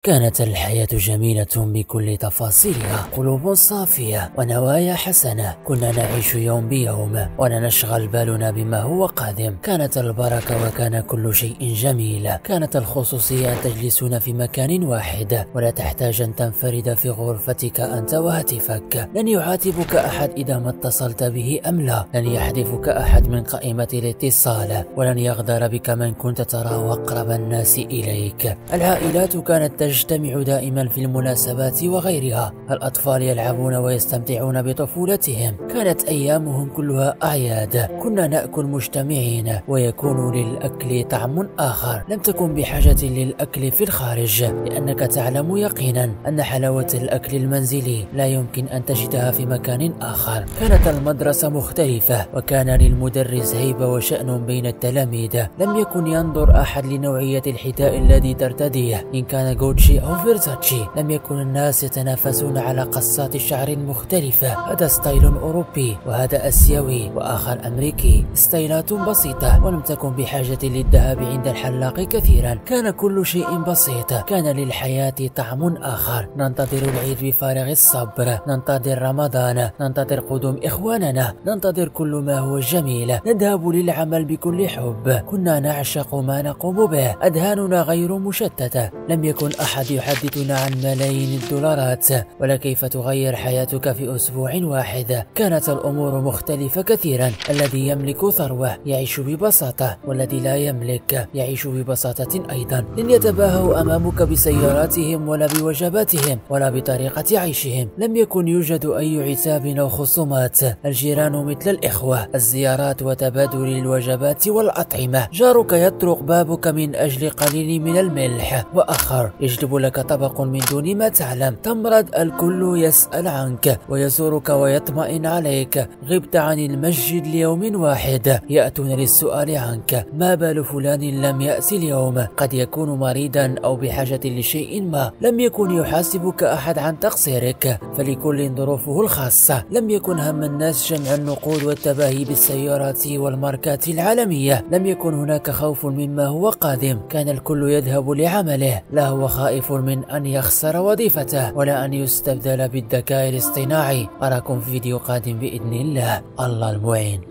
كانت الحياة جميلة بكل تفاصيلها، قلوب صافية ونوايا حسنة. كنا نعيش يوم بيوم ولا نشغل بالنا بما هو قادم. كانت البركة وكان كل شيء جميل. كانت الخصوصية أن تجلسون في مكان واحد ولا تحتاج أن تنفرد في غرفتك أنت وهاتفك. لن يعاتبك أحد إذا ما اتصلت به أم لا. لن يحذفك أحد من قائمة الاتصال، ولن يغدر بك من كنت تراه أقرب الناس إليك. العائلات كانت تجتمع دائما في المناسبات وغيرها. الأطفال يلعبون ويستمتعون بطفولتهم. كانت أيامهم كلها أعياد. كنا نأكل مجتمعين ويكون للأكل طعم آخر. لم تكن بحاجة للأكل في الخارج، لأنك تعلم يقينا أن حلاوة الأكل المنزلي لا يمكن أن تجدها في مكان آخر. كانت المدرسة مختلفة وكان للمدرس هيبة وشأن بين التلاميذ. لم يكن ينظر أحد لنوعية الحذاء الذي ترتديه، إن كان جوتشي أو فيرزاتشي. لم يكن الناس يتنافسون على قصات شعر مختلفة. هذا ستايل أوروبي وهذا آسيوي وآخر أمريكي. ستايلات بسيطة ولم تكن بحاجة للذهاب عند الحلاق كثيرا. كان كل شيء بسيط. كان للحياة طعم آخر. ننتظر العيد بفارغ الصبر، ننتظر رمضان، ننتظر قدوم إخواننا، ننتظر كل ما هو جميل. نذهب للعمل بكل حب. كنا نعشق ما نقوم به. أذهاننا غير مشتتة. لم يكن أحد يحدثنا عن ملايين الدولارات ولا كيف تغير حياتك في أسبوع واحد. كانت الأمور مختلفة كثيرا. الذي يملك ثروة يعيش ببساطة، والذي لا يملك يعيش ببساطة أيضا. لن يتباهوا أمامك بسياراتهم ولا بوجباتهم ولا بطريقة عيشهم. لم يكن يوجد أي عتاب أو خصومات. الجيران مثل الإخوة. الزيارات وتبادل الوجبات والأطعمة. جارك يطرق بابك من أجل قليل من الملح، وآخر يجلب لك طبق من دون ما تعلم. تمرض الكل يسأل عنك ويزورك ويطمئن عليك. غبت عن المسجد ليوم واحد يأتون للسؤال عنك. ما بال فلان لم يأتي اليوم؟ قد يكون مريضا أو بحاجة لشيء ما. لم يكن يحاسبك أحد عن تقصيرك، فلكل ظروفه الخاصة. لم يكن هم الناس جمع النقود والتباهي بالسيارات والماركات العالمية. لم يكن هناك خوف مما هو قادم. كان الكل يذهب لعمله. لا هو خائف من أن يخسر وظيفته ولا أن يستبدل بالذكاء الاصطناعي. أراكم في فيديو قادم بإذن الله. الله المعين.